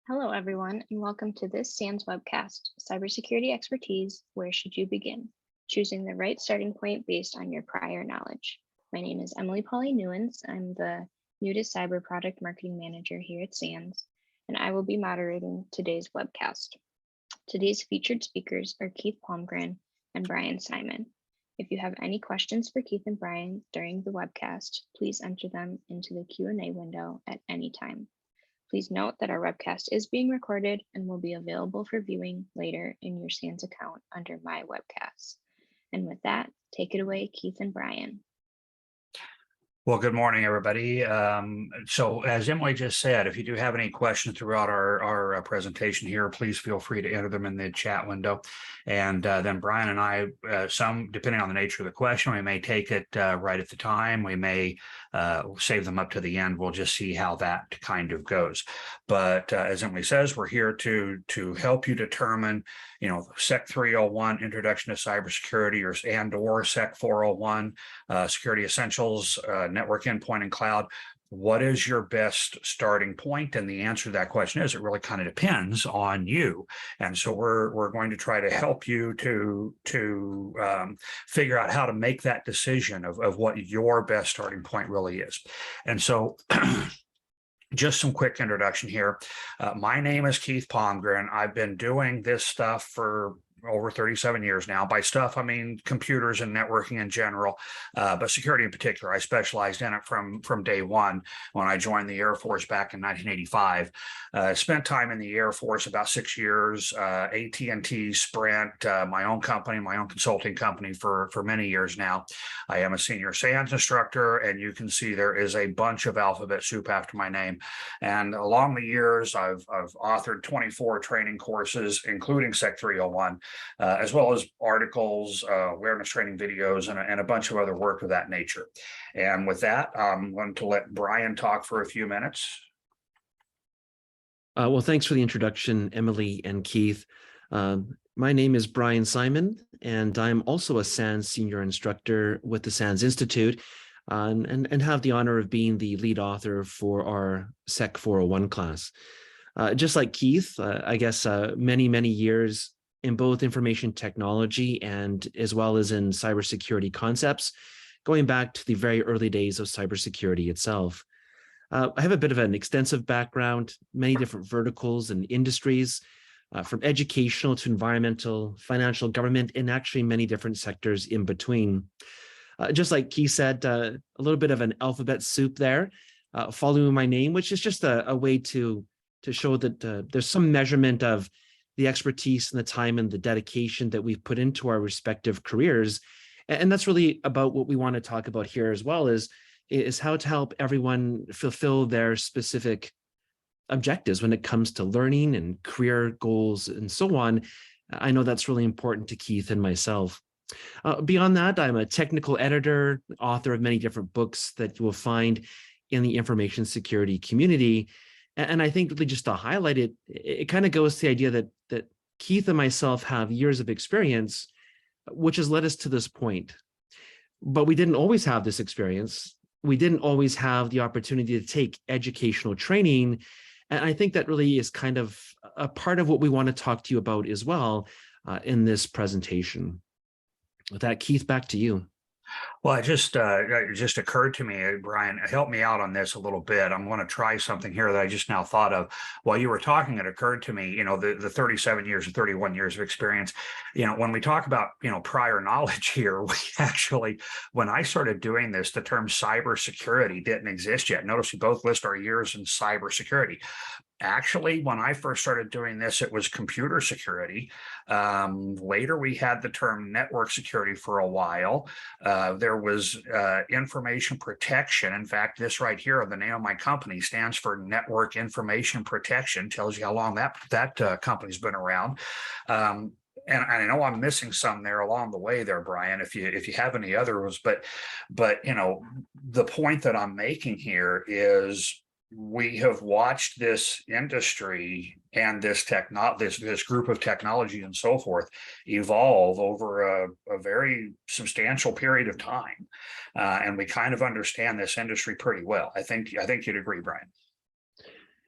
Hello, everyone, and welcome to this SANS webcast, Cybersecurity Expertise, Where Should You Begin? Choosing the right starting point based on your prior knowledge. My name is Emily Polly Newens. I'm the new to cyber product marketing manager here at SANS, and I will be moderating today's webcast. Today's featured speakers are Keith Palmgren and Brian Simon. If you have any questions for Keith and Brian during the webcast, please enter them into the Q&A window at any time. Please note that our webcast is being recorded and will be available for viewing later in your SANS account under My Webcasts. And with that, take it away, Keith and Brian. Well, good morning, everybody. So as Emily just said, if you do have any questions throughout our presentation here, please feel free to enter them in the chat window. And then Brian and I, some depending on the nature of the question, we may take it right at the time. We may save them up to the end. We'll just see how that kind of goes. But as Emily says, we're here to help you determine, SEC 301, Introduction to Cybersecurity, or SEC 401, Security Essentials, Network Endpoint and Cloud. What is your best starting point? And the answer to that question is it really kind of depends on you. And so we're going to try to help you to figure out how to make that decision of what your best starting point really is. And so just some quick introduction here. My name is Keith Palmgren. I've been doing this stuff for over 37 years now. By stuff, I mean computers and networking in general, but security in particular. I specialized in it from day one when I joined the Air Force back in 1985. Spent time in the Air Force, about 6 years, AT&T, Sprint, my own company, my own consulting company for many years now. I am a senior SANS instructor, and you can see there is a bunch of alphabet soup after my name. And along the years, I've authored 24 training courses, including SEC 301. As well as articles, awareness training videos, and a bunch of other work of that nature. And with that, I'm going to let Brian talk for a few minutes. Well, thanks for the introduction, Emily and Keith. My name is Brian Simon, and I'm also a SANS Senior Instructor with the SANS Institute, and have the honor of being the lead author for our SEC 401 class. Just like Keith, I guess many years in both information technology and as well as in cybersecurity concepts, going back to the very early days of cybersecurity itself. I have a bit of an extensive background, many different verticals and industries, from educational to environmental, financial, government, and actually many different sectors in between. Just like Keith said, a little bit of an alphabet soup there, following my name, which is just a way to show that there's some measurement of the expertise and the time and the dedication that we've put into our respective careers. And that's really about what we want to talk about here as well, is how to help everyone fulfill their specific objectives when it comes to learning and career goals and so on. I know that's really important to Keith and myself. Beyond that, I'm a technical editor, author of many different books that you will find in the information security community. And I think really just to highlight it, it kind of goes to the idea that Keith and myself have years of experience, which has led us to this point. But we didn't always have this experience. We didn't always have the opportunity to take educational training. And I think that really is kind of a part of what we want to talk to you about as well in this presentation. With that, Keith, back to you. Well, it just occurred to me, Brian, help me out on this a little bit. I'm going to try something here that I just now thought of. While you were talking, it occurred to me, the 37 years or 31 years of experience, when we talk about, prior knowledge here, we actually, when I started doing this, the term cybersecurity didn't exist yet. Notice we both list our years in cybersecurity. Actually, when I first started doing this, it was computer security. Later, we had the term network security for a while. There was information protection. In fact, this right here, the name of my company stands for Network Information Protection, tells you how long that company's been around. And I know I'm missing some there along the way there, Brian, if you have any others, but the point that I'm making here is we have watched this industry and this group of technology and so forth evolve over a very substantial period of time, and we kind of understand this industry pretty well. I think you'd agree, Brian.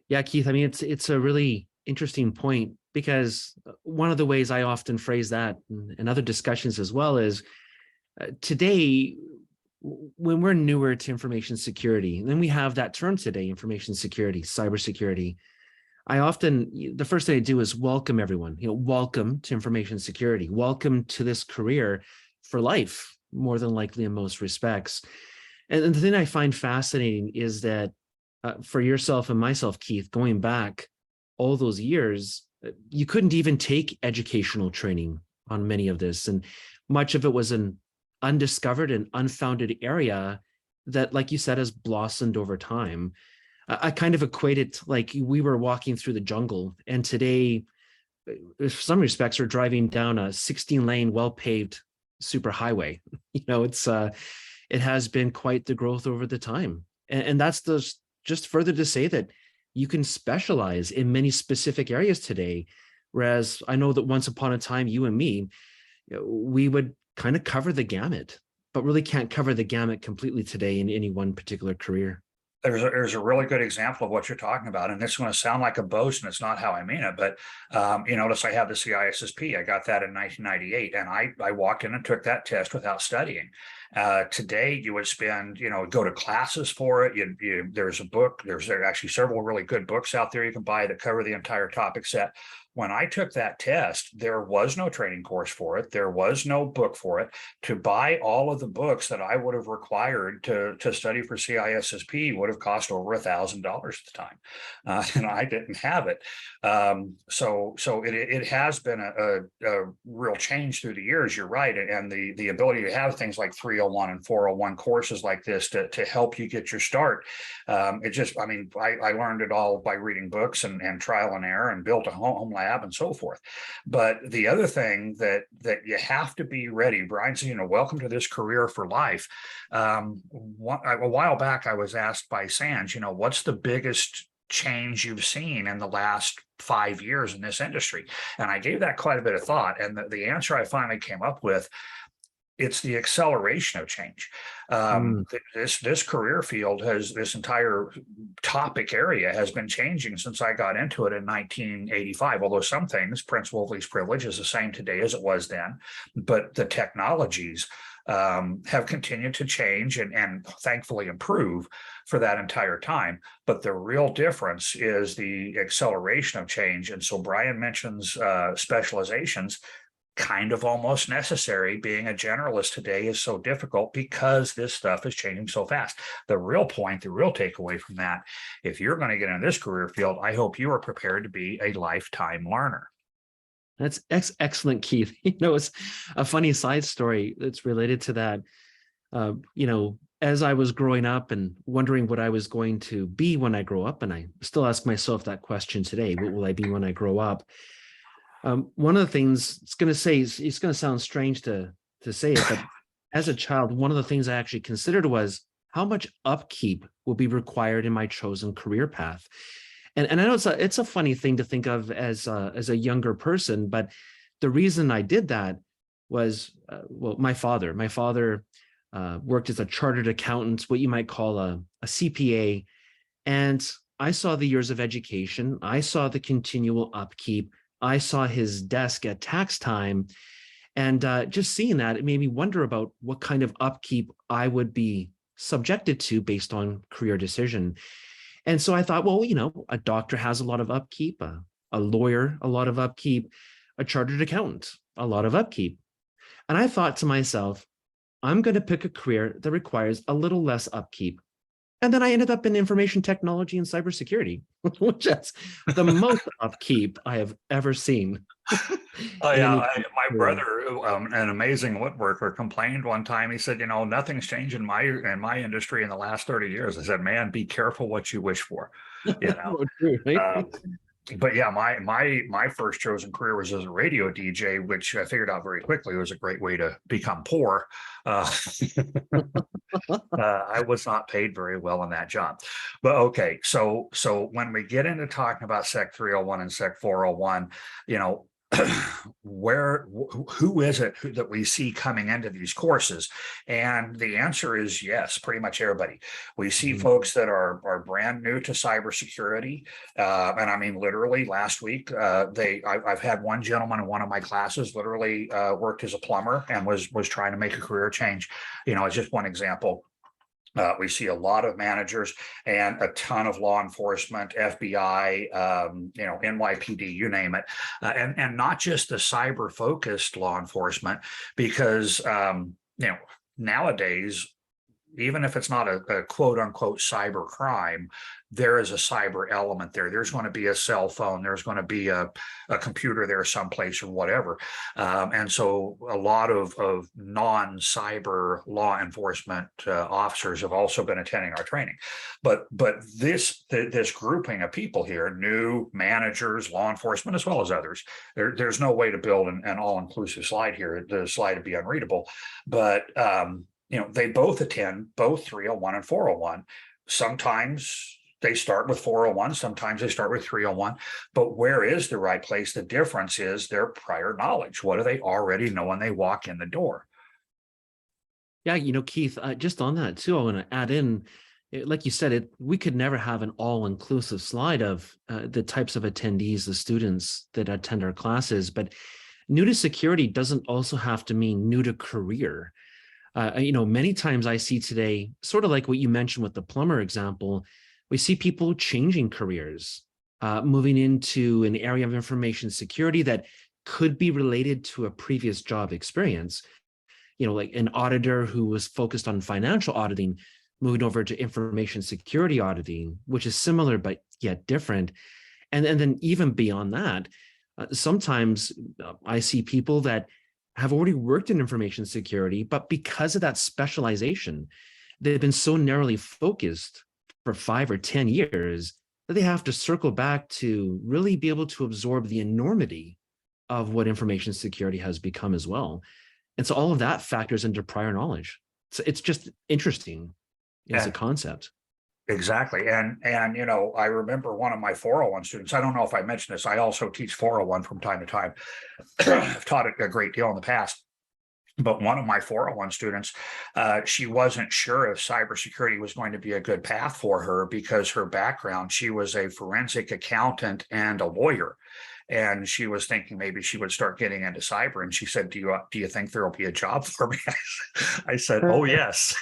Yeah, Keith, I mean, it's a really interesting point, because one of the ways I often phrase that in other discussions as well is, today, when we're newer to information security, and then we have that term today, information security, cybersecurity. I often, the first thing I do is welcome everyone, welcome to information security, welcome to this career for life, more than likely in most respects. And the thing I find fascinating is that, for yourself and myself, Keith, going back all those years, you couldn't even take educational training on many of this. And much of it was an undiscovered and unfounded area that, like you said, has blossomed over time. I kind of equate it like we were walking through the jungle, and today, in some respects, we're driving down a 16-lane, well-paved superhighway. It has been quite the growth over the time, and that's just further to say that you can specialize in many specific areas today. Whereas I know that once upon a time, you and me, we would kind of cover the gamut, but really can't cover the gamut completely today in any one particular career. There's a really good example of what you're talking about, and it's going to sound like a boast, and it's not how I mean it. But you notice I have the CISSP. I got that in 1998, and I walked in and took that test without studying. Today, you would spend, go to classes for it. There's a book. There are actually several really good books out there you can buy that cover the entire topic set. When I took that test, there was no training course for it. There was no book for it. To buy all of the books that I would have required to study for CISSP would have cost over $1,000 at the time, and I didn't have it. So it has been a real change through the years. You're right, and the ability to have things like 301 and 401 courses like this to help you get your start. I learned it all by reading books and trial and error, and built a home lab and so forth. But the other thing that you have to be ready, Brian said, welcome to this career for life. A while back, I was asked by SANS, what's the biggest change you've seen in the last 5 years in this industry? And I gave that quite a bit of thought. And the answer I finally came up with, it's the acceleration of change. This career field this entire topic area has been changing since I got into it in 1985, although some things, principle of least privilege, is the same today as it was then. But the technologies have continued to change and thankfully improve for that entire time. But the real difference is the acceleration of change. And so Brian mentions specializations, kind of almost necessary. Being a generalist today is so difficult because this stuff is changing so fast. The real takeaway from that, if you're going to get in this career field, I hope you are prepared to be a lifetime learner. That's excellent, Keith. It's a funny side story that's related to that. As I was growing up and wondering what I was going to be when I grow up, and I still ask myself that question today, what will I be when I grow up? One of the things it's going to sound strange to say it, but as a child, one of the things I actually considered was how much upkeep will be required in my chosen career path. And I know it's a funny thing to think of as a younger person, but the reason I did that was, my father worked as a chartered accountant, what you might call a CPA. And I saw the years of education. I saw the continual upkeep. I saw his desk at tax time, and just seeing that, it made me wonder about what kind of upkeep I would be subjected to based on career decision. And so I thought, a doctor has a lot of upkeep, a lawyer, a lot of upkeep, a chartered accountant, a lot of upkeep. And I thought to myself, I'm going to pick a career that requires a little less upkeep. And then I ended up in information technology and cybersecurity, which is the most upkeep I have ever seen. Oh yeah, my brother, an amazing woodworker, complained one time. He said, nothing's changed in my industry in the last 30 years. I said, man, be careful what you wish for. True, right? But yeah, my first chosen career was as a radio DJ, which I figured out very quickly was a great way to become poor. I was not paid very well in that job. But okay, so when we get into talking about Sec 301 and Sec 401, who is it that we see coming into these courses? And the answer is yes, pretty much everybody. We see folks that are brand new to cybersecurity, and I mean literally last week I've had one gentleman in one of my classes literally worked as a plumber and was trying to make a career change. It's just one example. We see a lot of managers and a ton of law enforcement, FBI, NYPD, you name it, and not just the cyber focused law enforcement, because nowadays, even if it's not a quote unquote cyber crime, there is a cyber element there. There's going to be a cell phone. There's going to be a computer there someplace or whatever. And so a lot of non-cyber law enforcement officers have also been attending our training. But this grouping of people here, new managers, law enforcement, as well as others, there's no way to build an all-inclusive slide here. The slide would be unreadable. But they both attend both 301 and 401. Sometimes they start with 401, sometimes they start with 301, but where is the right place? The difference is their prior knowledge. What do they already know when they walk in the door? Yeah, Keith, just on that too, I want to add in, like you said, we could never have an all-inclusive slide of the types of attendees, the students that attend our classes, but new to security doesn't also have to mean new to career. Many times I see today, sort of like what you mentioned with the plumber example, we see people changing careers, moving into an area of information security that could be related to a previous job experience. Like an auditor who was focused on financial auditing, moving over to information security auditing, which is similar but yet different. And then even beyond that, sometimes I see people that have already worked in information security, but because of that specialization, they've been so narrowly focused for 5 or 10 years that they have to circle back to really be able to absorb the enormity of what information security has become as well. And so all of that factors into prior knowledge. So it's just interesting as a concept. Exactly. And I remember one of my 401 students, I don't know if I mentioned this, I also teach 401 from time to time. I've taught it a great deal in the past. But one of my 401 students, she wasn't sure if cybersecurity was going to be a good path for her because her background, she was a forensic accountant and a lawyer. And she was thinking maybe she would start getting into cyber. And she said, do you think there will be a job for me? I said, oh, yes,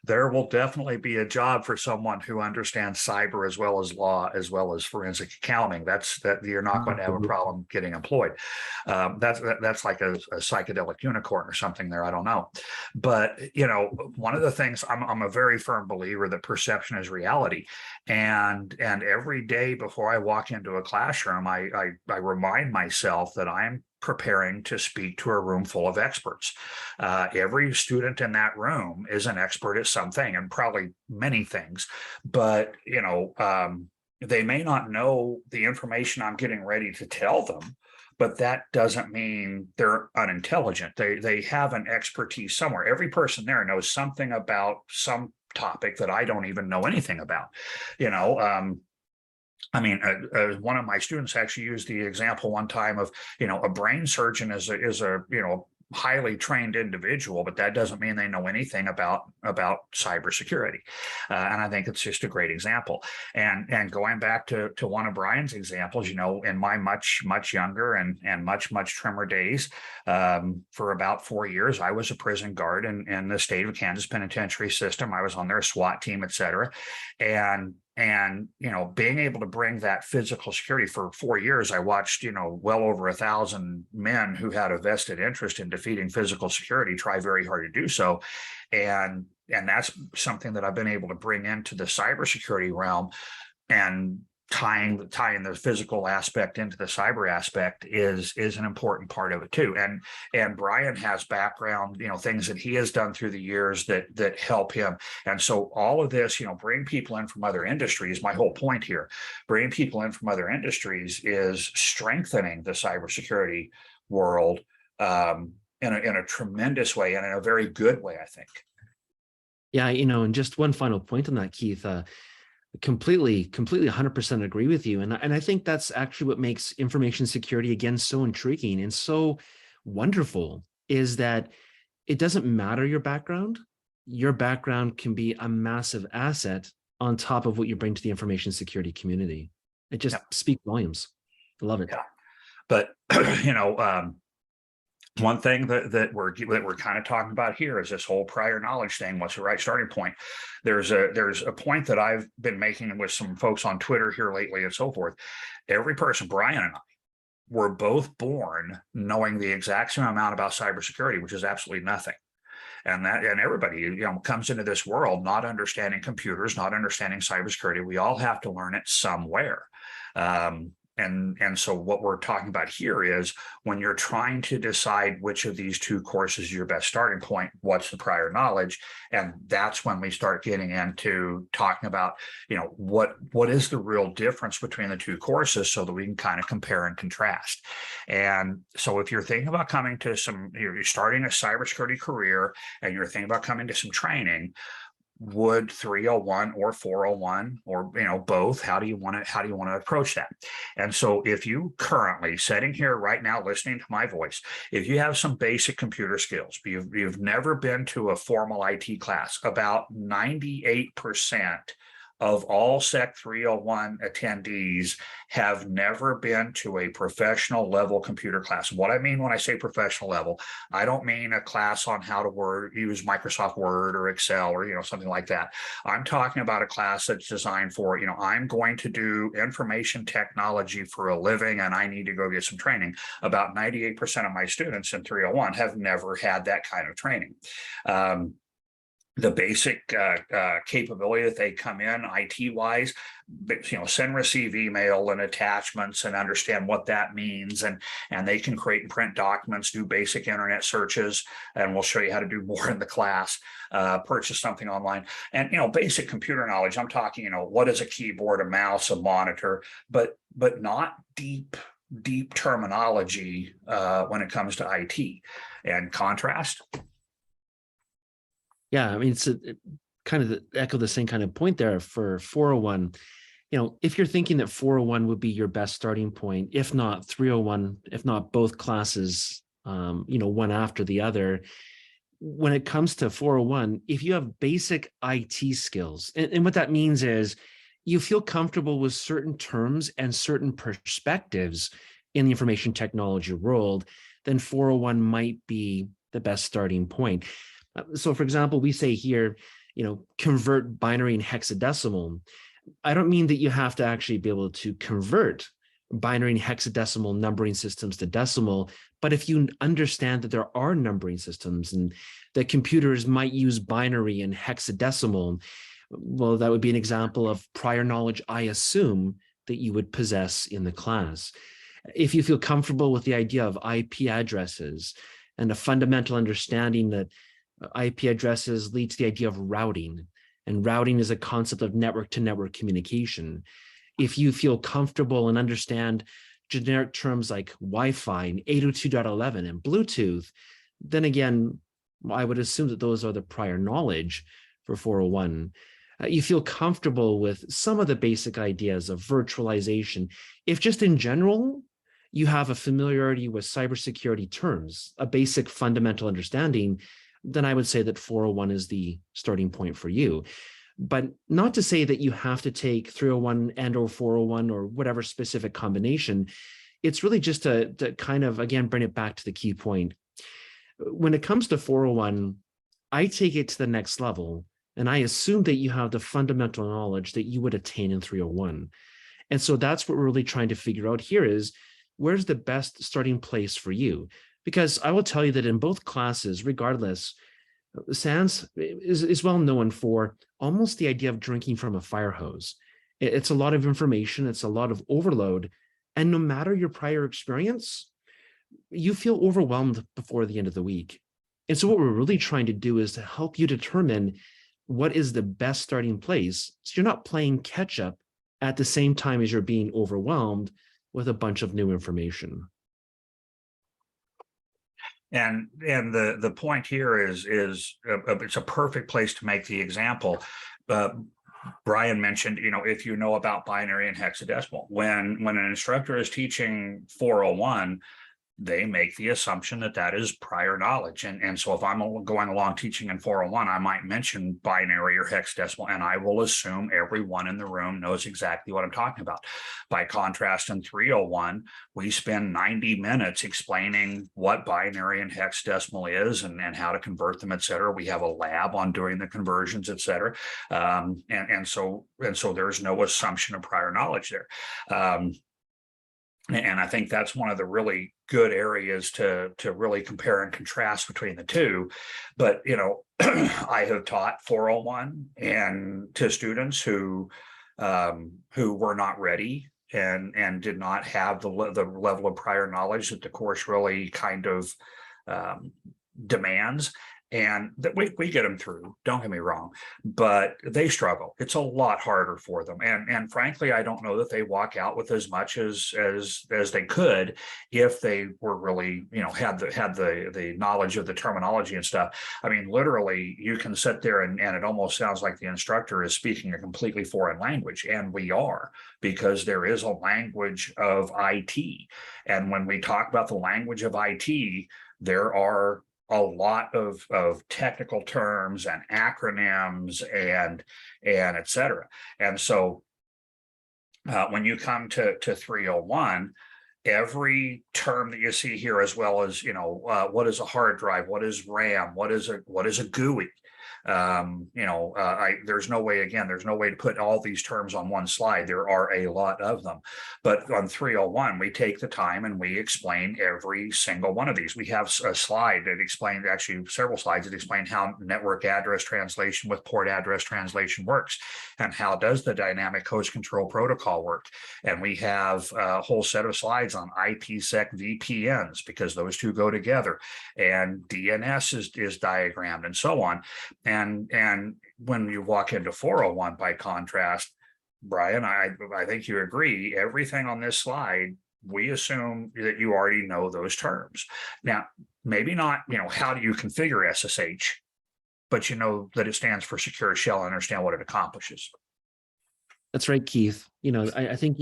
there will definitely be a job for someone who understands cyber as well as law, as well as forensic accounting. That you're not going to have a problem getting employed. That's like a psychedelic unicorn or something there. I don't know. But, one of the things I'm a very firm believer that perception is reality. And every day before I walk into a classroom, I remind myself that I'm preparing to speak to a room full of experts. Every student in that room is an expert at something, and probably many things, but they may not know the information I'm getting ready to tell them, but that doesn't mean they're unintelligent. They have an expertise somewhere. Every person there knows something about some topic that I don't even know anything about. One of my students actually used the example one time of, a brain surgeon is a highly trained individual, but that doesn't mean they know anything about cybersecurity. And I think it's just a great example. And going back to one of Brian's examples, in my much younger and much trimmer days, for about 4 years, I was a prison guard in the state of Kansas penitentiary system. I was on their SWAT team, et cetera. And being able to bring that physical security for 4 years, I watched, well over 1,000 men who had a vested interest in defeating physical security try very hard to do so. And that's something that I've been able to bring into the cybersecurity realm, and tying the physical aspect into the cyber aspect is an important part of it too. And Brian has background, things that he has done through the years that help him. And so all of this, bring people in from other industries. My whole point here, bringing people in from other industries is strengthening the cybersecurity world in a tremendous way, and in a very good way, I think. Yeah, and just one final point on that, Keith. Completely 100% agree with you. And I think that's actually what makes information security, again, so intriguing and so wonderful, is that it doesn't matter your background can be a massive asset on top of what you bring to the information security community. It just speaks volumes. I love it. Yeah. But, one thing that we're kind of talking about here is this whole prior knowledge thing. What's the right starting point? There's a point that I've been making with some folks on Twitter here lately and so forth. Every person, Brian and I, were both born knowing the exact same amount about cybersecurity, which is absolutely nothing. And everybody, comes into this world not understanding computers, not understanding cybersecurity. We all have to learn it somewhere. And so what we're talking about here is when you're trying to decide which of these two courses is your best starting point, what's the prior knowledge? And that's when we start getting into talking about, what is the real difference between the two courses so that we can kind of compare and contrast. And so if you're thinking about coming to you're starting a cybersecurity career and you're thinking about coming to some training, would 301 or 401 or both, how do you want to approach that? And so if you currently sitting here right now listening to my voice, if you have some basic computer skills, you've never been to a formal IT class, about 98% of all SEC 301 attendees have never been to a professional level computer class. What I mean when I say professional level, I don't mean a class on how to use Microsoft Word or Excel or something like that. I'm talking about a class that's designed for, I'm going to do information technology for a living and I need to go get some training. About 98% of my students in 301 have never had that kind of training. The basic capability that they come in IT wise, send, receive email and attachments and understand what that means. And they can create and print documents, do basic internet searches, and we'll show you how to do more in the class, purchase something online. And, basic computer knowledge, I'm talking, what is a keyboard, a mouse, a monitor, but not deep terminology when it comes to IT. And contrast. Yeah, I mean, it's kind of echo the same kind of point there for 401. If you're thinking that 401 would be your best starting point, if not 301, if not both classes, one after the other, when it comes to 401, if you have basic IT skills, and what that means is you feel comfortable with certain terms and certain perspectives in the information technology world, then 401 might be the best starting point. So for example, we say here, convert binary and hexadecimal. I don't mean that you have to actually be able to convert binary and hexadecimal numbering systems to decimal, but if you understand that there are numbering systems and that computers might use binary and hexadecimal, well, that would be an example of prior knowledge, I assume, that you would possess in the class. If you feel comfortable with the idea of IP addresses and a fundamental understanding that IP addresses lead to the idea of routing, and routing is a concept of network-to-network communication. If you feel comfortable and understand generic terms like Wi-Fi and 802.11 and Bluetooth, then again, I would assume that those are the prior knowledge for 401. You feel comfortable with some of the basic ideas of virtualization. If just in general, you have a familiarity with cybersecurity terms, a basic fundamental understanding, then I would say that 401 is the starting point for you. But not to say that you have to take 301 and or 401 or whatever specific combination. It's really just to kind of, again, bring it back to the key point. When it comes to 401, I take it to the next level, and I assume that you have the fundamental knowledge that you would attain in 301. And so that's what we're really trying to figure out here is, where's the best starting place for you? Because I will tell you that in both classes, regardless, SANS is well known for almost the idea of drinking from a fire hose. It's a lot of information, it's a lot of overload, and no matter your prior experience, you feel overwhelmed before the end of the week. And so what we're really trying to do is to help you determine what is the best starting place, so you're not playing catch up at the same time as you're being overwhelmed with a bunch of new information. And the point here is it's a perfect place to make the example. Brian mentioned, if you know about binary and hexadecimal, when an instructor is teaching 401, they make the assumption that that is prior knowledge. And so if I'm going along teaching in 401, I might mention binary or hexadecimal, and I will assume everyone in the room knows exactly what I'm talking about. By contrast, in 301, we spend 90 minutes explaining what binary and hexadecimal is and how to convert them, et cetera. We have a lab on doing the conversions, et cetera. And so there's no assumption of prior knowledge there. And I think that's one of the really good areas to really compare and contrast between the two. But, I have taught 401 and to students who were not ready and did not have the level of prior knowledge that the course really kind of demands. And that we get them through, don't get me wrong, but they struggle. It's a lot harder for them. And frankly, I don't know that they walk out with as much as they could if they were really, had the knowledge of the terminology and stuff. I mean, literally, you can sit there and it almost sounds like the instructor is speaking a completely foreign language. And we are, because there is a language of IT. And when we talk about the language of IT, there are a lot of technical terms and acronyms and et cetera. And so when you come to 301, every term that you see here, as well as, what is a hard drive, what is RAM, what is a GUI, there's no way to put all these terms on one slide. There are a lot of them, but on 301, we take the time and we explain every single one of these. We have a slide that explained, actually several slides that explain how network address translation with port address translation works, and how does the dynamic host control protocol work. And we have a whole set of slides on IPsec VPNs, because those two go together, and DNS is diagrammed, and so on. And when you walk into 401, by contrast, Brian, I think you agree, everything on this slide, we assume that you already know those terms. Now, maybe not, how do you configure SSH, but you know that it stands for secure shell and understand what it accomplishes. That's right, Keith. I think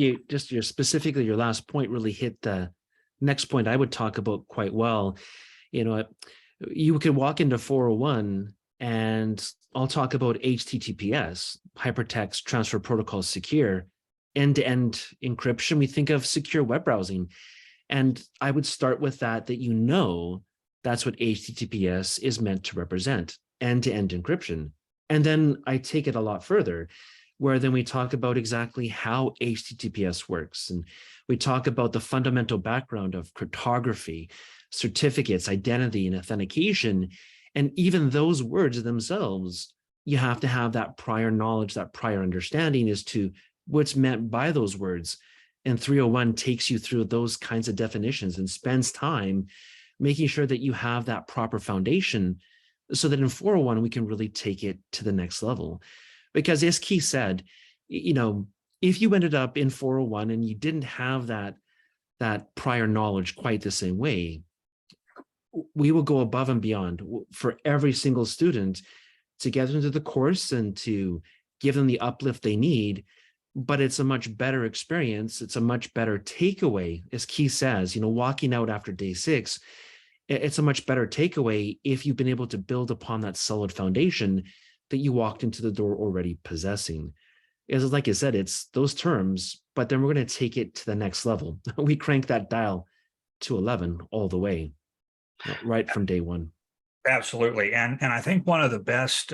specifically your last point really hit the next point I would talk about quite well. You could walk into 401 and I'll talk about HTTPS, Hypertext Transfer Protocol Secure, end-to-end encryption. We think of secure web browsing. And I would start with that that's what HTTPS is meant to represent, end-to-end encryption. And then I take it a lot further, where then we talk about exactly how HTTPS works. And we talk about the fundamental background of cryptography, certificates, identity, and authentication. And even those words themselves, you have to have that prior knowledge, that prior understanding as to what's meant by those words. And 301 takes you through those kinds of definitions and spends time making sure that you have that proper foundation, so that in 401, we can really take it to the next level. Because as Keith said, if you ended up in 401 and you didn't have that prior knowledge quite the same way, we will go above and beyond for every single student to get into the course and to give them the uplift they need. But it's a much better experience. It's a much better takeaway. As Keith says, walking out after day 6, it's a much better takeaway if you've been able to build upon that solid foundation that you walked into the door already possessing. As like I said, it's those terms, but then we're going to take it to the next level. We crank that dial to 11 all the way, right from day one. Absolutely. And I think one of the best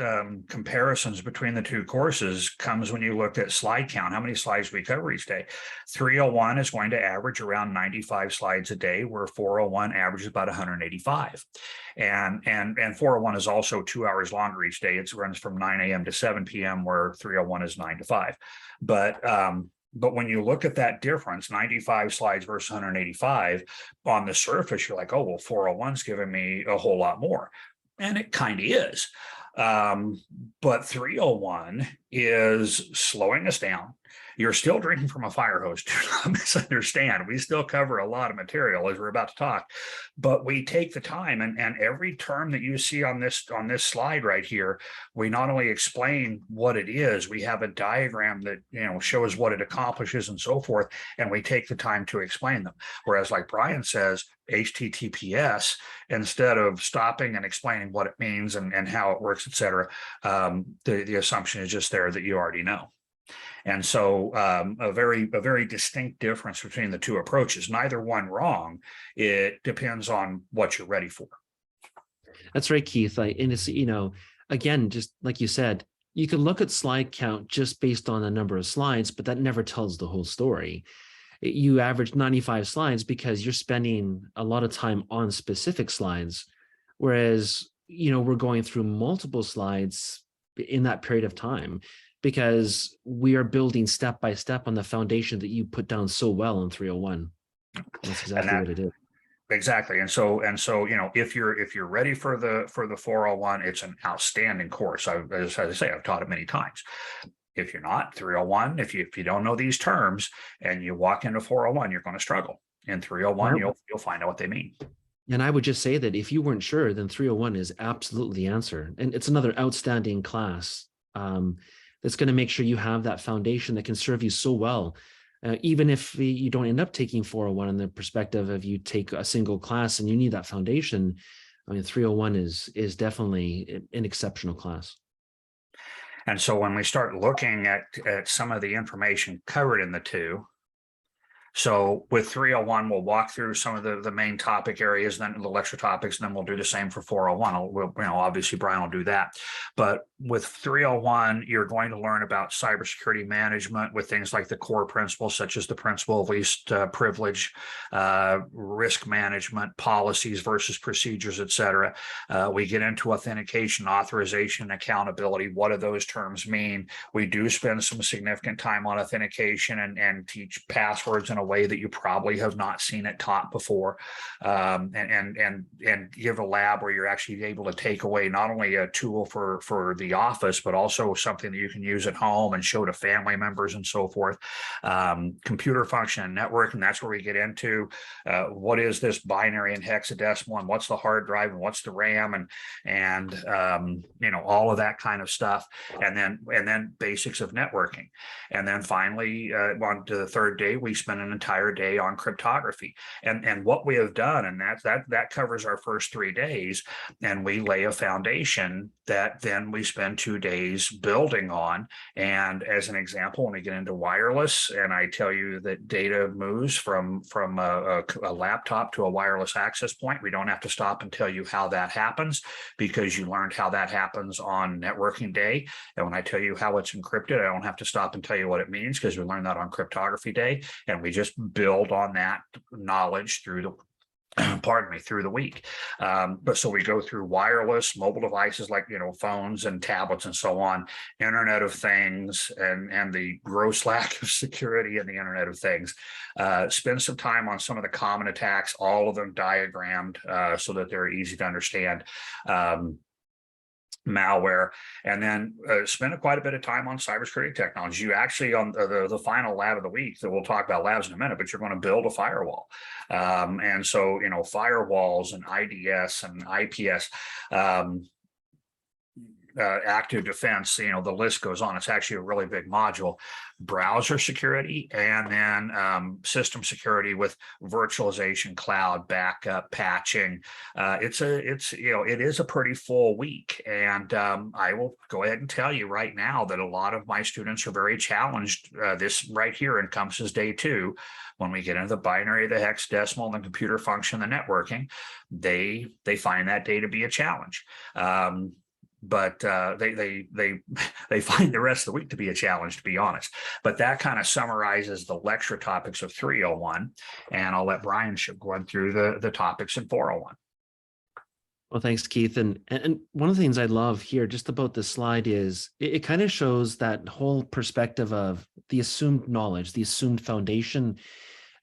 comparisons between the two courses comes when you look at slide count, how many slides we cover each day. 301 is going to average around 95 slides a day, where 401 averages about 185. And 401 is also 2 hours longer each day. It runs from 9 a.m. to 7 p.m., where 301 is 9 to 5. But when you look at that difference, 95 slides versus 185, on the surface, you're like, oh, well, 401's giving me a whole lot more. And it kind of is. But 301 is slowing us down. You're still drinking from a fire hose. Do not misunderstand. We still cover a lot of material as we're about to talk, but we take the time, and every term that you see on this slide right here, we not only explain what it is, we have a diagram that shows what it accomplishes and so forth, and we take the time to explain them. Whereas, like Brian says, HTTPS, instead of stopping and explaining what it means and how it works, etc., the assumption is just there that you already know. And so a very distinct difference between the two approaches. Neither one wrong. It depends on what you're ready for. That's right, Keith. And it's, again, just like you said, you can look at slide count just based on the number of slides, but that never tells the whole story. You average 95 slides because you're spending a lot of time on specific slides, whereas, we're going through multiple slides in that period of time because we are building step by step on the foundation that you put down so well in 301. That's exactly what it is. Exactly. And so, if you're ready for the 401, it's an outstanding course. As I say, I've taught it many times. If you're not, 301, if you don't know these terms and you walk into 401, you're going to struggle. In 301, you'll find out what they mean. And I would just say that if you weren't sure, then 301 is absolutely the answer. And it's another outstanding class that's going to make sure you have that foundation that can serve you so well. Even if you don't end up taking 401 in the perspective of you take a single class and you need that foundation, 301 is definitely an exceptional class. And so when we start looking at some of the information covered in the two, so with 301, we'll walk through some of the main topic areas, then the lecture topics, and then we'll do the same for 401. Obviously Brian will do that. But with 301, you're going to learn about cybersecurity management with things like the core principles, such as the principle of least privilege, risk management, policies versus procedures, etc. We get into authentication, authorization, accountability. What do those terms mean? We do spend some significant time on authentication and teach passwords in a way that you probably have not seen it taught before, and give a lab where you're actually able to take away not only a tool for the office, but also something that you can use at home and show to family members and so forth. Computer function and networking, that's where we get into what is this binary and hexadecimal, and what's the hard drive, and what's the RAM, and all of that kind of stuff, and then basics of networking. And then finally, on to the third day, we spend an entire day on cryptography, and what we have done, and that covers our first 3 days, and we lay a foundation that then we spend 2 days building on. And as an example, when we get into wireless, and I tell you that data moves from a laptop to a wireless access point, we don't have to stop and tell you how that happens, because you learned how that happens on networking day. And when I tell you how it's encrypted, I don't have to stop and tell you what it means, because we learned that on cryptography day. And we just build on that knowledge through the through the week. But so we go through wireless, mobile devices like phones and tablets and so on, Internet of Things, and the gross lack of security in the Internet of Things. Spend some time on some of the common attacks, all of them diagrammed so that they're easy to understand. Malware, and then spend quite a bit of time on cybersecurity technology. You actually, on the final lab of the week, that we'll talk about labs in a minute, but you're going to build a firewall. And so, firewalls and IDS and IPS, active defense, the list goes on. It's actually a really big module. Browser security, and then system security with virtualization, cloud backup, patching. It is a pretty full week, and I will go ahead and tell you right now that a lot of my students are very challenged. This right here encompasses day 2. When we get into the binary, the hexadecimal, the computer function, the networking, they find that day to be a challenge. But they find the rest of the week to be a challenge, to be honest. But that kind of summarizes the lecture topics of 301, and I'll let Brian go through the topics in 401. Well, thanks, Keith. And one of the things I love here just about this slide is it kind of shows that whole perspective of the assumed knowledge, the assumed foundation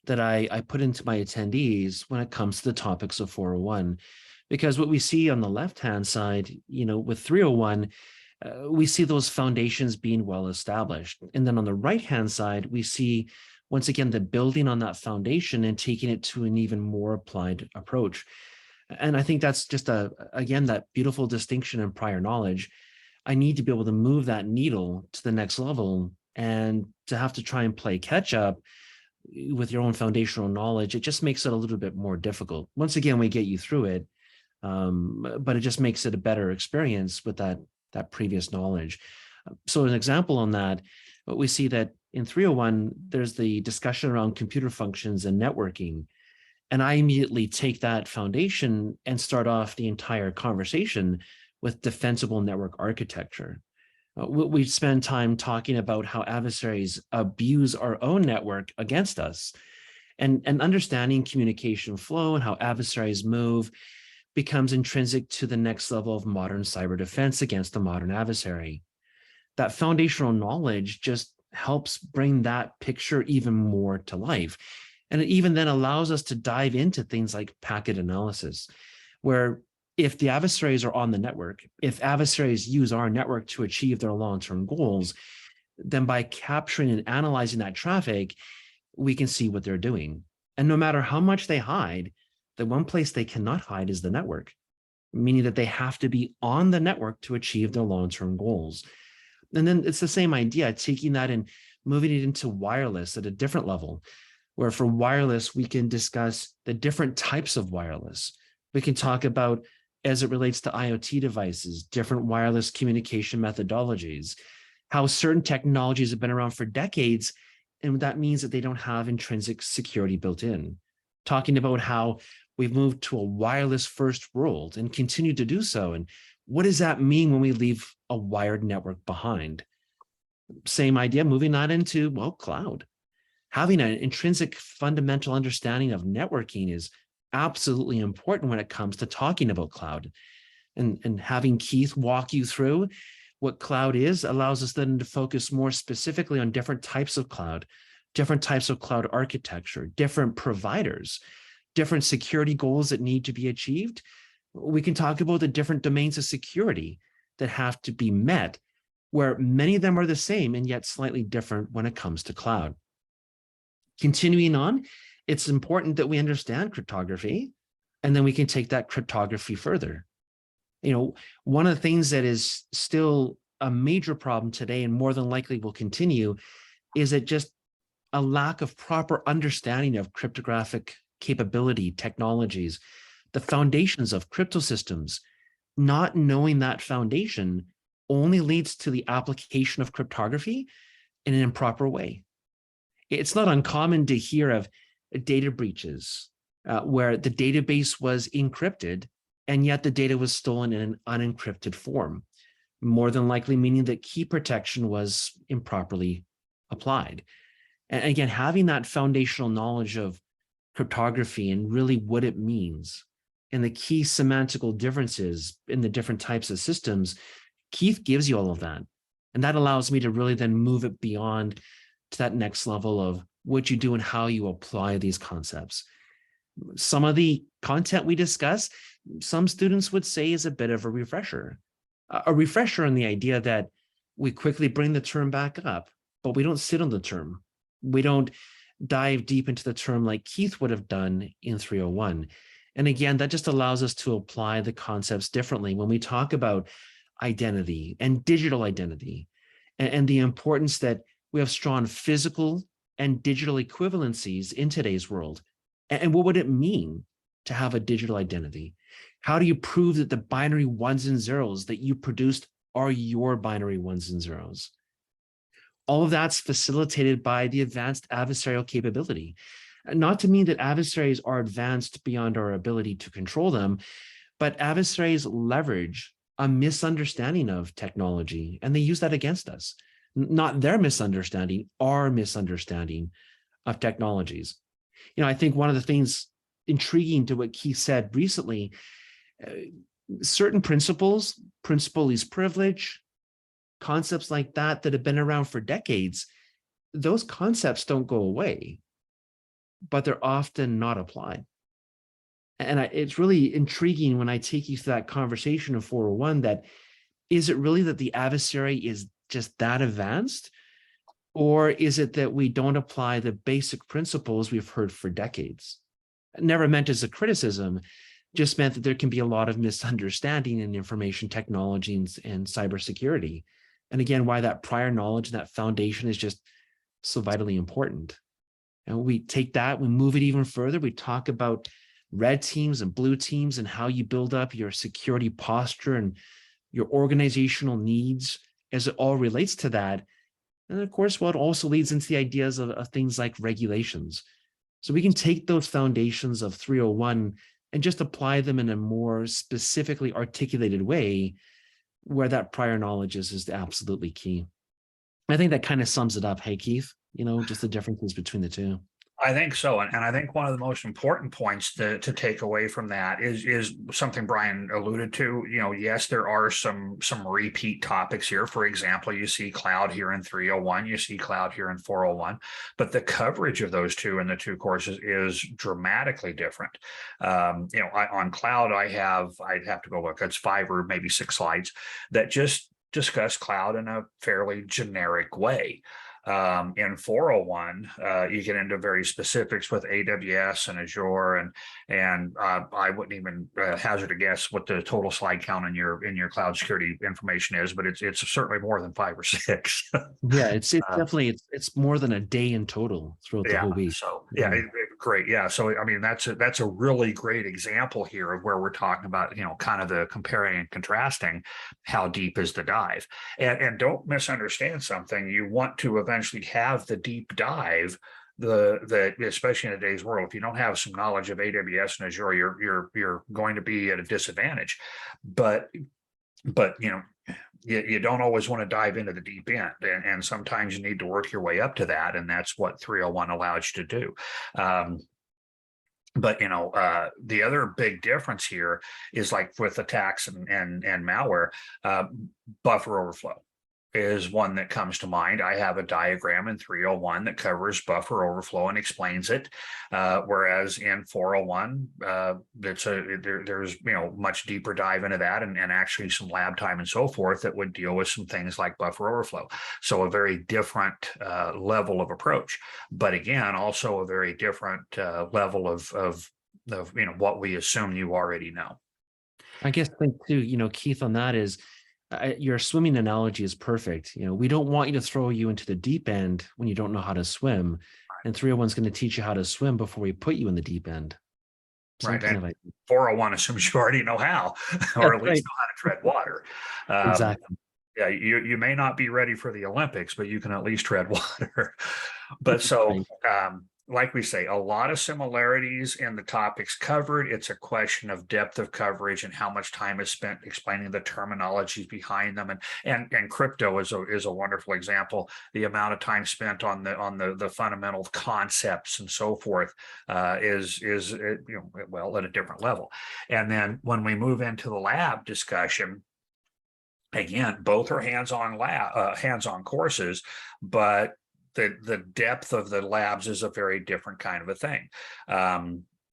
that I put into my attendees when it comes to the topics of 401. Because what we see on the left-hand side, with 301, we see those foundations being well established. And then on the right-hand side, we see, once again, the building on that foundation and taking it to an even more applied approach. And I think that's just, again, that beautiful distinction in prior knowledge. I need to be able to move that needle to the next level, and to have to try and play catch up with your own foundational knowledge, it just makes it a little bit more difficult. Once again, we get you through it, but it just makes it a better experience with that previous knowledge. So an example on that, we see that in 301, there's the discussion around computer functions and networking. And I immediately take that foundation and start off the entire conversation with defensible network architecture. We spend time talking about how adversaries abuse our own network against us, and understanding communication flow and how adversaries move becomes intrinsic to the next level of modern cyber defense against the modern adversary. That foundational knowledge just helps bring that picture even more to life. And it even then allows us to dive into things like packet analysis, where if the adversaries are on the network, if adversaries use our network to achieve their long-term goals, then by capturing and analyzing that traffic, we can see what they're doing. And no matter how much they hide, the one place they cannot hide is the network, meaning that they have to be on the network to achieve their long-term goals. And then it's the same idea, taking that and moving it into wireless at a different level, where for wireless, we can discuss the different types of wireless. We can talk about, as it relates to IoT devices, different wireless communication methodologies, how certain technologies have been around for decades, and that means that they don't have intrinsic security built in. Talking about how we've moved to a wireless first world and continue to do so, and what does that mean when we leave a wired network behind? Same idea, moving that into, well, cloud. Having an intrinsic fundamental understanding of networking is absolutely important when it comes to talking about cloud. And having Keith walk you through what cloud is allows us then to focus more specifically on different types of cloud architecture, different providers, different security goals that need to be achieved. We can talk about the different domains of security that have to be met, where many of them are the same and yet slightly different when it comes to cloud. Continuing on, it's important that we understand cryptography, and then we can take that cryptography further. One of the things that is still a major problem today, and more than likely will continue, is that just a lack of proper understanding of cryptographic capability, technologies, the foundations of crypto systems. Not knowing that foundation only leads to the application of cryptography in an improper way. It's not uncommon to hear of data breaches where the database was encrypted and yet the data was stolen in an unencrypted form, more than likely meaning that key protection was improperly applied. And again, having that foundational knowledge of cryptography and really what it means and the key semantical differences in the different types of systems, Keith gives you all of that. And that allows me to really then move it beyond to that next level of what you do and how you apply these concepts. Some of the content we discuss, some students would say is a bit of a refresher on the idea that we quickly bring the term back up, but we don't sit on the term. We don't dive deep into the term like Keith would have done in 301. And again, that just allows us to apply the concepts differently when we talk about identity and digital identity, and the importance that we have strong physical and digital equivalencies in today's world. And what would it mean to have a digital identity? How do you prove that the binary ones and zeros that you produced are your binary ones and zeros? All of that's facilitated by the advanced adversarial capability. Not to mean that adversaries are advanced beyond our ability to control them, but adversaries leverage a misunderstanding of technology, and they use that against us. Not their misunderstanding, our misunderstanding of technologies. I think one of the things intriguing to what Keith said recently, certain principles, principle is privilege, concepts like that have been around for decades, those concepts don't go away, but they're often not applied. And it's really intriguing when I take you through that conversation of 401 that is it really that the adversary is just that advanced? Or is it that we don't apply the basic principles we've heard for decades? Never meant as a criticism, just meant that there can be a lot of misunderstanding in information technology and cybersecurity. And again, why that prior knowledge and that foundation is just so vitally important. And we take that, we move it even further. We talk about red teams and blue teams and how you build up your security posture and your organizational needs as it all relates to that. And of course, well, it also leads into the ideas of things like regulations. So we can take those foundations of 301 and just apply them in a more specifically articulated way where that prior knowledge is absolutely key. I think that kind of sums it up. Hey, Keith, just the differences between the two. I think so. And I think one of the most important points to take away from that is something Brian alluded to. Yes, there are some repeat topics here. For example, you see cloud here in 301, you see cloud here in 401, but the coverage of those two in the two courses is dramatically different. On cloud, I'd have to go look, it's 5 or maybe 6 slides that just discuss cloud in a fairly generic way. In 401, you get into very specifics with AWS and Azure, and I wouldn't even hazard a guess what the total slide count in your cloud security information is, but it's certainly more than 5 or 6. Yeah, it's definitely it's more than a day in total throughout the whole week. So great. Yeah. So I mean, that's a really great example here of where we're talking about, kind of the comparing and contrasting. How deep is the dive? And don't misunderstand something. You want to eventually have the deep dive, especially in today's world. If you don't have some knowledge of AWS and Azure, you're going to be at a disadvantage. But you don't always want to dive into the deep end, and sometimes you need to work your way up to that, and that's what 301 allows you to do. But the other big difference here is, like with attacks and malware, buffer overflow is one that comes to mind. I have a diagram in 301 that covers buffer overflow and explains it, whereas in 401, there's much deeper dive into that, and actually some lab time and so forth that would deal with some things like buffer overflow. So a very different level of approach, but again, also a very different level of what we assume you already know. I guess I think too, Keith, on that is, your swimming analogy is perfect. We don't want you to throw you into the deep end when you don't know how to swim. And 301 is going to teach you how to swim before we put you in the deep end. Right. And 401 assumes you already know how, or at least know how to tread water. Exactly. Yeah, you may not be ready for the Olympics, but you can at least tread water. But so, like we say, a lot of similarities in the topics covered. It's a question of depth of coverage and how much time is spent explaining the terminologies behind them. And crypto is a wonderful example. The amount of time spent on the fundamental concepts and so forth is at a different level. And then when we move into the lab discussion, again, both are hands-on courses, but the depth of the labs is a very different kind of a thing.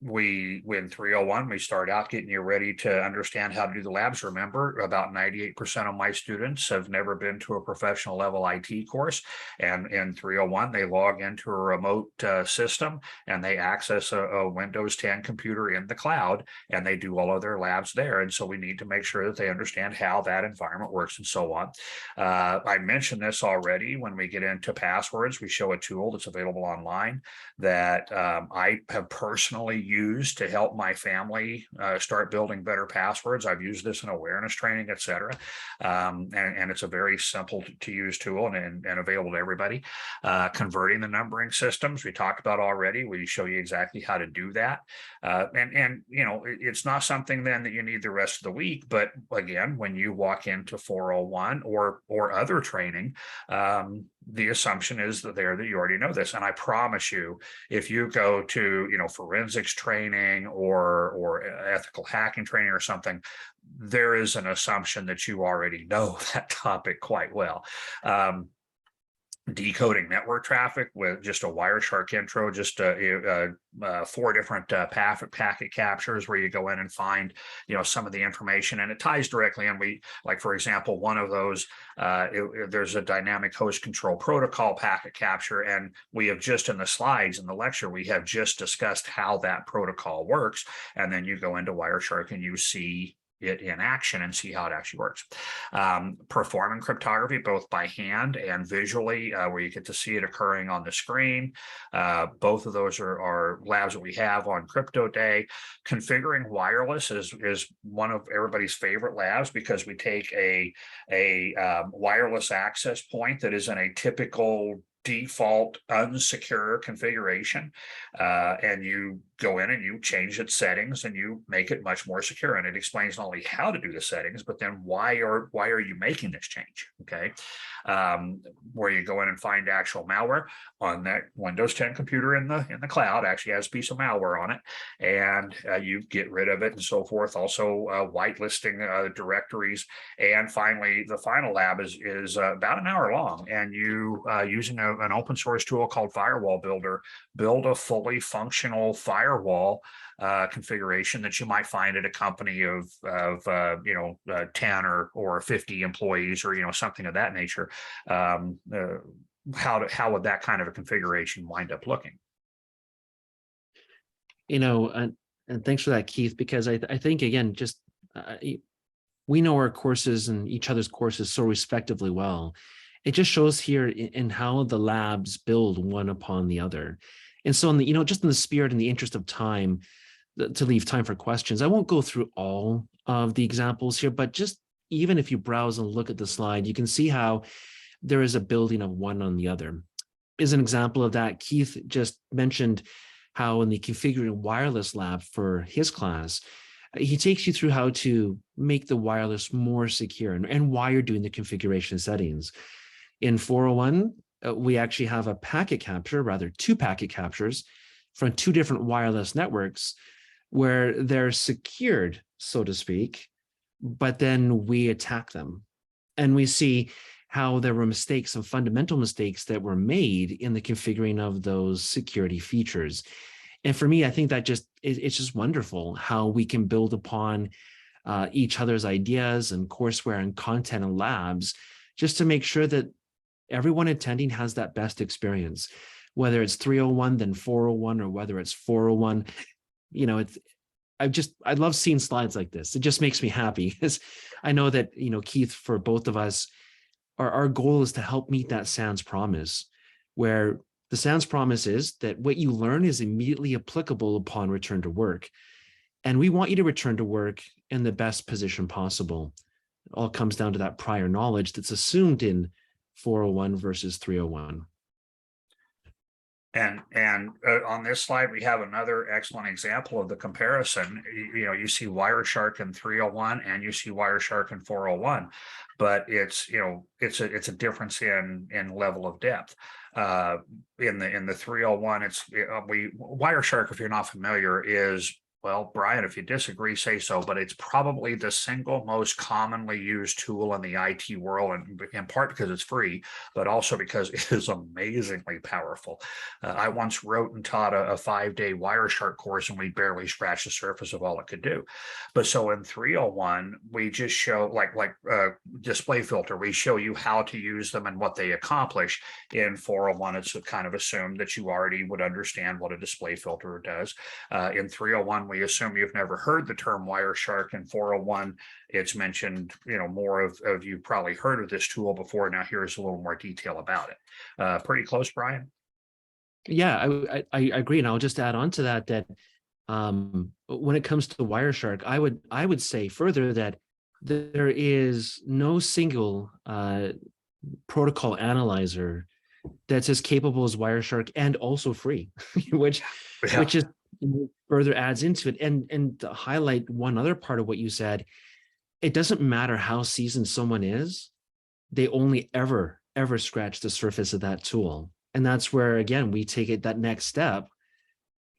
In 301, we start out getting you ready to understand how to do the labs. Remember, about 98% of my students have never been to a professional level IT course. And in 301, they log into a remote system and they access a Windows 10 computer in the cloud, and they do all of their labs there. And so we need to make sure that they understand how that environment works and so on. I mentioned this already. When we get into passwords, we show a tool that's available online that I have personally used to help my family start building better passwords. I've used this in awareness training, et cetera. And it's a very simple to use tool and available to everybody. Converting the numbering systems, we talked about already. We show you exactly how to do that. It's not something then that you need the rest of the week. But again, when you walk into 401 or other training, the assumption is that you already know this. And I promise you, if you go to, forensics training or ethical hacking training or something, there is an assumption that you already know that topic quite well. decoding network traffic with just a Wireshark intro, just 4 different packet captures where you go in and find, some of the information, and it ties directly in. Like, for example, one of those, there's a dynamic host control protocol packet capture, and we have just in the slides in the lecture, we have just discussed how that protocol works. And then you go into Wireshark and you see it in action and see how it actually works. Performing cryptography both by hand and visually, where you get to see it occurring on the screen. Both of those are labs that we have on Crypto Day. Configuring wireless is one of everybody's favorite labs, because we take a wireless access point that is in a typical default unsecure configuration, and you go in and you change its settings and you make it much more secure. And it explains not only how to do the settings, but then why are you making this change? Okay. Where you go in and find actual malware on that Windows 10 computer in the cloud actually has a piece of malware on it, and you get rid of it and so forth. Also whitelisting directories. And finally, the final lab is about an hour long, and you using an open source tool called Firewall Builder, build a fully functional firewall configuration that you might find at a company of 10 or 50 employees, or something of that nature. How would that kind of a configuration wind up looking? And thanks for that, Keith, because I think, again, just we know our courses and each other's courses so respectively well. It just shows here in how the labs build one upon the other. And so, just in the spirit and the interest of time, to leave time for questions, I won't go through all of the examples here, but just even if you browse and look at the slide, you can see how there is a building of one on the other. As an example of that, Keith just mentioned how in the configuring wireless lab for his class, he takes you through how to make the wireless more secure and why you're doing the configuration settings. In 401, we actually have a packet capture, rather 2 packet captures from 2 different wireless networks where they're secured, so to speak, but then we attack them. And we see how there were mistakes, some fundamental mistakes that were made in the configuring of those security features. And for me, I think that it's just wonderful how we can build upon each other's ideas and courseware and content and labs, just to make sure that everyone attending has that best experience, whether it's 301, then 401, or whether it's 401. I love seeing slides like this. It just makes me happy, because I know that, Keith, for both of us, our goal is to help meet that SANS promise, where the SANS promise is that what you learn is immediately applicable upon return to work. And we want you to return to work in the best position possible. It all comes down to that prior knowledge that's assumed in 401 versus 301. And on this slide, we have another excellent example of the comparison. You see Wireshark in 301 and you see Wireshark in 401, but it's a difference in level of depth. In the 301, Wireshark, if you're not familiar, is, well, Brian, if you disagree, say so, but it's probably the single most commonly used tool in the IT world, and in part because it's free, but also because it is amazingly powerful. I once wrote and taught a 5-day Wireshark course, and we barely scratched the surface of all it could do. But so in 301, we just show like display filter, we show you how to use them and what they accomplish. In 401, it's kind of assumed that you already would understand what a display filter does. In 301, we assume you've never heard the term Wireshark. In 401, it's mentioned, more of you've probably heard of this tool before. Now here's a little more detail about it. Pretty close, Brian? Yeah, I agree. And I'll just add on to that when it comes to Wireshark, I would say further that there is no single protocol analyzer that's as capable as Wireshark and also free, which is further adds into it. And to highlight one other part of what you said, it doesn't matter how seasoned someone is, they only ever scratch the surface of that tool. And that's where, again, we take it that next step.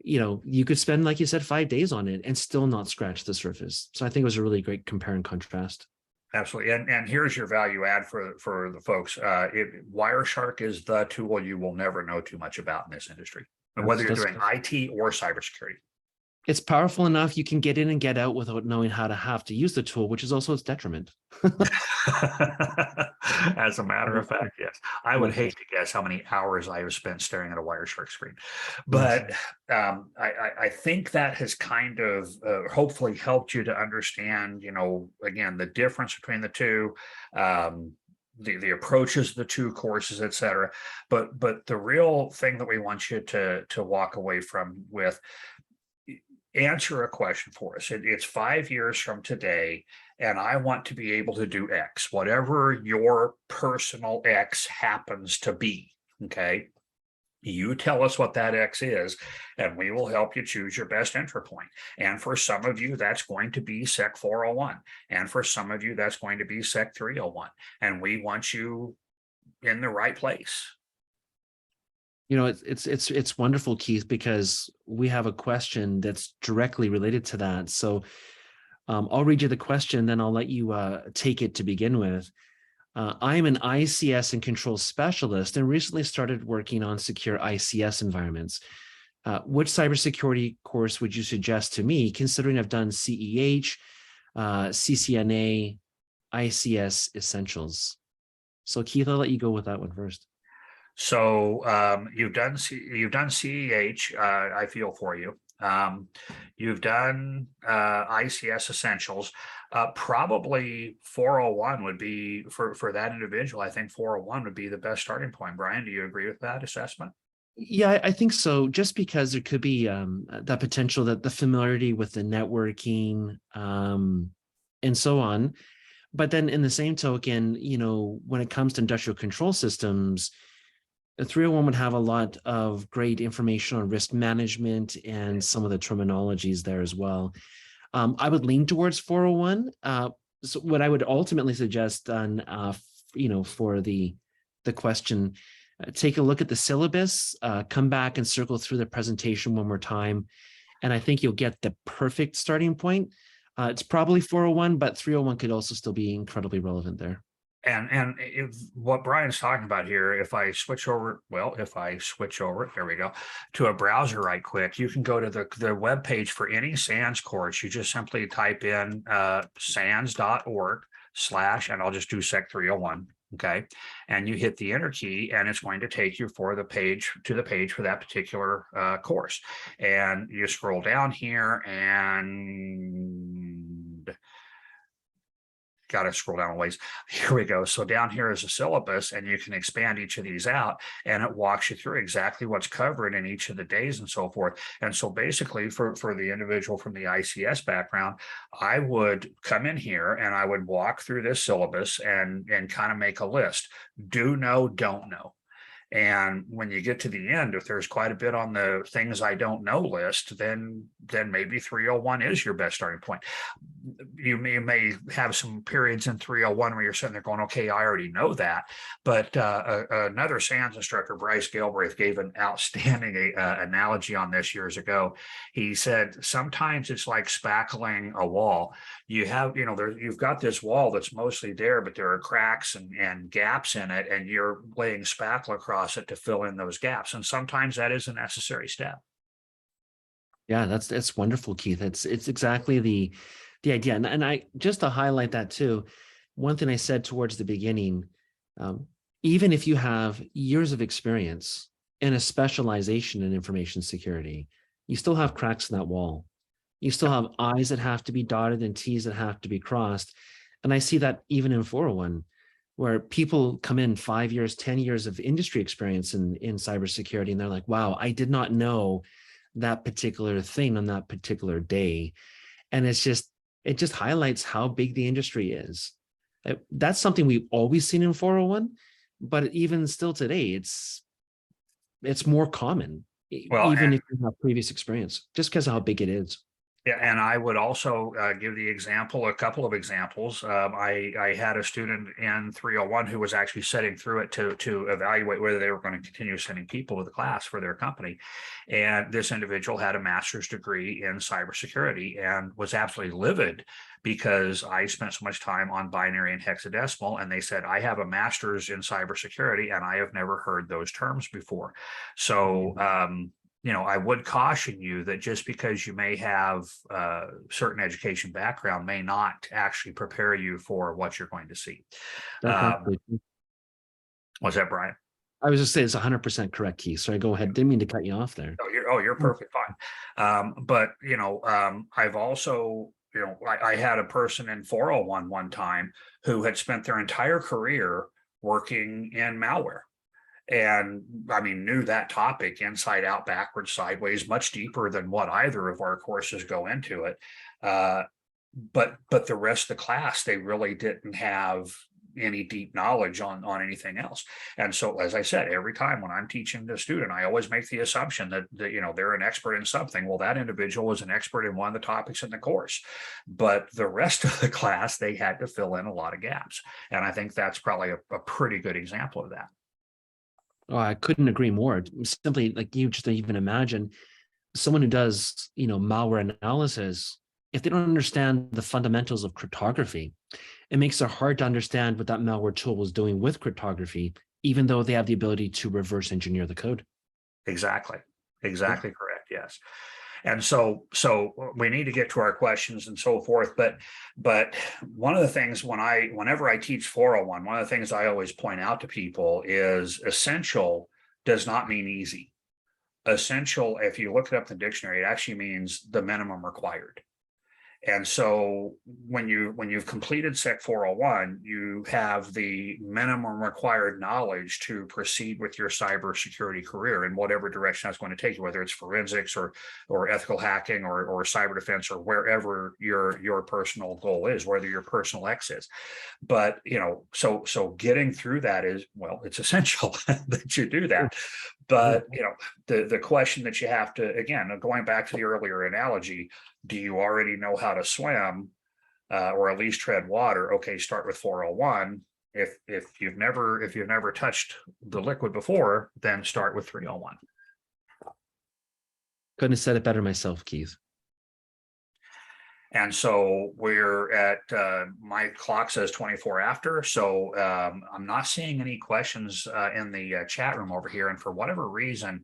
You could spend, like you said, 5 days on it and still not scratch the surface. So I think it was a really great compare and contrast. Absolutely. And here's your value add for the folks. Wireshark is the tool you will never know too much about in this industry, whether you're doing IT or cybersecurity. It's powerful enough you can get in and get out without knowing how to have to use the tool, which is also its detriment. As a matter of fact, yes. I would hate to guess how many hours I have spent staring at a Wireshark screen. But I think that has kind of hopefully helped you to understand, again, the difference between the two, the approaches of the two courses, et cetera. But the real thing that we want you to walk away from with, answer a question for us. It's 5 years from today, and I want to be able to do X, whatever your personal X happens to be. Okay. You tell us what that X is, and we will help you choose your best entry point. And for some of you, that's going to be SEC 401. And for some of you, that's going to be SEC 301. And we want you in the right place. It's wonderful, Keith, because we have a question that's directly related to that. So I'll read you the question, then I'll let you take it to begin with. I'm an ICS and control specialist and recently started working on secure ICS environments. Which cybersecurity course would you suggest to me, considering I've done CEH, CCNA, ICS Essentials? So Keith, I'll let you go with that one first. So you've done CEH. I feel for you. You've done ICS Essentials. Probably 401 would be for that individual. I think 401 would be the best starting point. Brian, do you agree with that assessment? Yeah, I think so. Just because there could be that potential, that the familiarity with the networking and so on. But then in the same token, when it comes to industrial control systems, the 301 would have a lot of great information on risk management and some of the terminologies there as well. I would lean towards 401. So what I would ultimately suggest on, for the question, take a look at the syllabus, come back and circle through the presentation one more time. And I think you'll get the perfect starting point. It's probably 401, but 301 could also still be incredibly relevant there. And if what Brian's talking about here, if I switch over, there we go, to a browser right quick, you can go to the web page for any SANS course. You just simply type in sans.org/ and I'll just do SEC 301. Okay. And you hit the enter key, and it's going to take you to the page for that particular course. And you scroll down here and got to scroll down a ways. Here we go. So down here is a syllabus, and you can expand each of these out, and it walks you through exactly what's covered in each of the days and so forth. And so basically for the individual from the ICS background, I would come in here and I would walk through this syllabus and kind of make a list. Do know, don't know. And when you get to the end, if there's quite a bit on the things I don't know list, then maybe 301 is your best starting point. You may have some periods in 301 where you're sitting there going, okay, I already know that. But another SANS instructor, Bryce Galbraith, gave an outstanding analogy on this years ago. He said, sometimes it's like spackling a wall. You have, you've got this wall that's mostly there, but there are cracks and gaps in it, and you're laying spackle across it to fill in those gaps. And sometimes that is a necessary step. Yeah, that's wonderful, Keith. It's exactly the idea. And I, just to highlight that too, one thing I said towards the beginning, even if you have years of experience in a specialization in information security, you still have cracks in that wall. You still have I's that have to be dotted and T's that have to be crossed. And I see that even in 401, where people come in 5 years, 10 years of industry experience in cybersecurity, and they're like, wow, I did not know that particular thing on that particular day. And it just highlights how big the industry is. That's something we've always seen in 401, but even still today, it's more common, even if you have previous experience, just because of how big it is. Yeah, and I would also give a couple of examples. I had a student in 301 who was actually sitting through it to evaluate whether they were going to continue sending people to the class for their company. And this individual had a master's degree in cybersecurity and was absolutely livid because I spent so much time on binary and hexadecimal. And they said, I have a master's in cybersecurity and I have never heard those terms before. So, I would caution you that just because you may have a certain education background may not actually prepare you for what you're going to see. That's absolutely. Was that Brian? I was just saying it's 100% correct, Keith. Sorry, go ahead. Didn't mean to cut you off there. You're perfectly fine. But I've also, I had a person in 401 one time who had spent their entire career working in malware. And I mean, knew that topic inside out, backwards, sideways, much deeper than what either of our courses go into it. But the rest of the class, they really didn't have any deep knowledge on anything else. And so, as I said, every time when I'm teaching the student, I always make the assumption that they're an expert in something. Well, that individual is an expert in one of the topics in the course, but the rest of the class, they had to fill in a lot of gaps. And I think that's probably a pretty good example of that. Oh, I couldn't agree more. Simply, like, you just even imagine someone who does, malware analysis, if they don't understand the fundamentals of cryptography, it makes it hard to understand what that malware tool was doing with cryptography, even though they have the ability to reverse engineer the code. Exactly correct. Yes. And so we need to get to our questions and so forth. But one of the things whenever I teach 401, one of the things I always point out to people is essential does not mean easy. Essential, if you look it up in the dictionary, it actually means the minimum required. And so when you've completed Sec 401, you have the minimum required knowledge to proceed with your cybersecurity career in whatever direction that's going to take you, whether it's forensics or ethical hacking or cyber defense or wherever your personal goal is, whether your personal X is. But so getting through that is, well, it's essential that you do that. But the question that you have to, again, going back to the earlier analogy, do you already know how to swim or at least tread water? Okay, start with 401. If you've never touched the liquid before, then start with 301. Couldn't have said it better myself, Keith. And so we're at, my clock says 24 after. So I'm not seeing any questions in the chat room over here. And for whatever reason,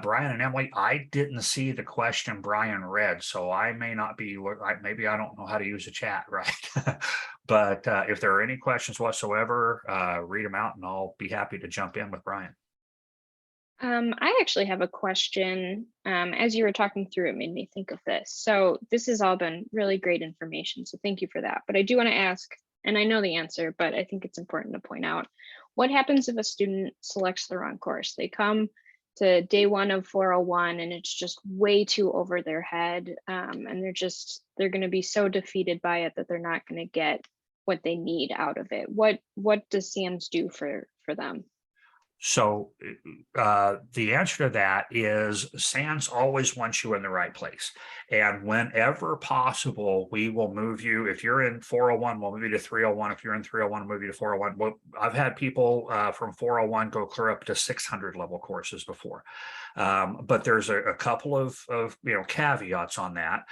Brian and Emily, I didn't see the question Brian read. So I may not be, maybe I don't know how to use the chat, right? But if there are any questions whatsoever, read them out and I'll be happy to jump in with Brian. I actually have a question. As you were talking through, it made me think of this. So this has all been really great information. So thank you for that. But I do want to ask, and I know the answer, but I think it's important to point out, what happens if a student selects the wrong course? They come to day one of 401 and it's just way too over their head. And they're going to be so defeated by it that they're not going to get what they need out of it. What does SANS do for them? So the answer to that is SANS always wants you in the right place. And whenever possible, we will move you. If you're in 401, we'll move you to 301. If you're in 301, we'll move you to 401. Well, I've had people from 401 go clear up to 600 level courses before. But there's a couple of caveats on that.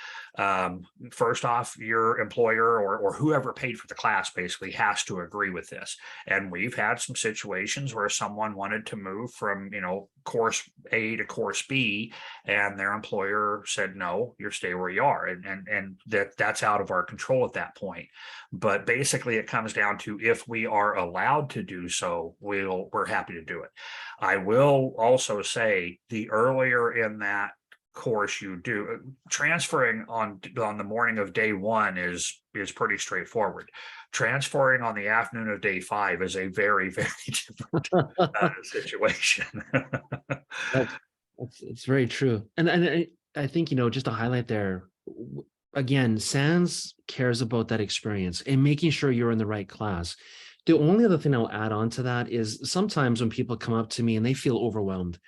First off, your employer or whoever paid for the class basically has to agree with this. And we've had some situations where someone wanted to move from course A to course B, and their employer said, no, you stay where you are. And that's out of our control at that point. But basically it comes down to, if we are allowed to do so, we're happy to do it. I will also say, the earlier in that course you do, transferring on the morning of day one is pretty straightforward. Transferring on the afternoon of day 5 is a very, very different situation. It's very true. And I think, just to highlight there, again, SANS cares about that experience and making sure you're in the right class. The only other thing I'll add on to that is, sometimes when people come up to me and they feel overwhelmed,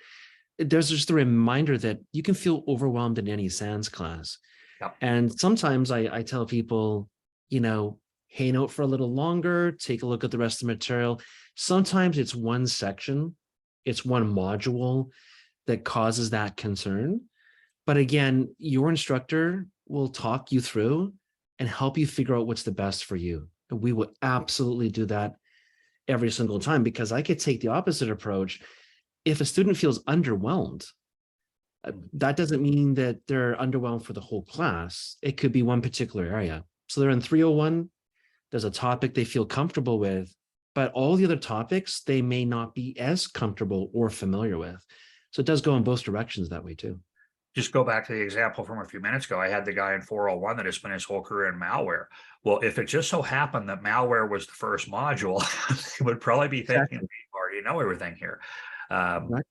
there's just a reminder that you can feel overwhelmed in any SANS class. Yep. And sometimes I tell people, hang out for a little longer, take a look at the rest of the material. Sometimes it's one section, it's one module that causes that concern. But again, your instructor will talk you through and help you figure out what's the best for you. And we will absolutely do that every single time, because I could take the opposite approach. If a student feels underwhelmed, that doesn't mean that they're underwhelmed for the whole class. It could be one particular area. So they're in 301, there's a topic they feel comfortable with, but all the other topics they may not be as comfortable or familiar with. So it does go in both directions that way too. Just go back to the example from a few minutes ago. I had the guy in 401 that has spent his whole career in malware. Well, if it just so happened that malware was the first module, he would probably be thinking, Exactly. we already know everything here. Exactly.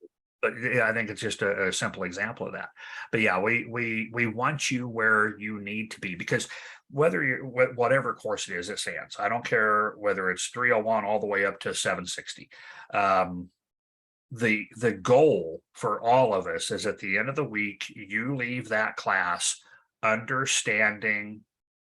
But yeah, I think it's just a simple example of that. But yeah, we want you where you need to be, because whether you're whatever course it is at SANS, I don't care whether it's 301 all the way up to 760. The goal for all of us is at the end of the week, you leave that class understanding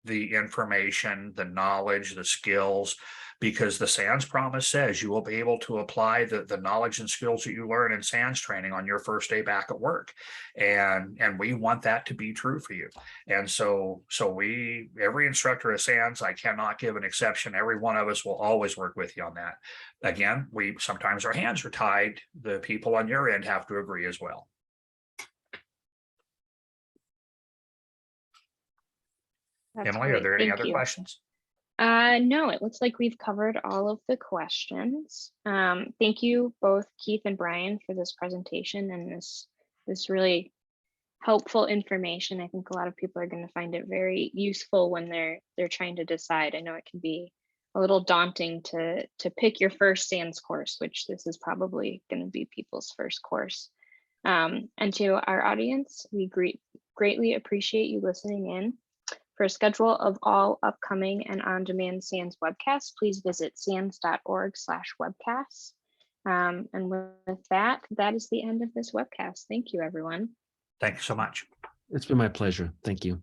the information, the knowledge, the skills, because the SANS promise says you will be able to apply the knowledge and skills that you learn in SANS training on your first day back at work. And we want that to be true for you. And so every instructor at SANS, I cannot give an exception. Every one of us will always work with you on that. Again, sometimes our hands are tied. The people on your end have to agree as well. That's Emily, are great. there any Thank other you. questions? No, it looks like we've covered all of the questions. Thank you both, Keith and Brian, for this presentation and this really helpful information. I think a lot of people are going to find it very useful when they're trying to decide. I know it can be a little daunting to pick your first SANS course, which this is probably going to be people's first course. And to our audience, we greatly appreciate you listening in. For a schedule of all upcoming and on-demand SANS webcasts, please visit sans.org/webcasts. And with that is the end of this webcast. Thank you, everyone. Thank you so much. It's been my pleasure. Thank you.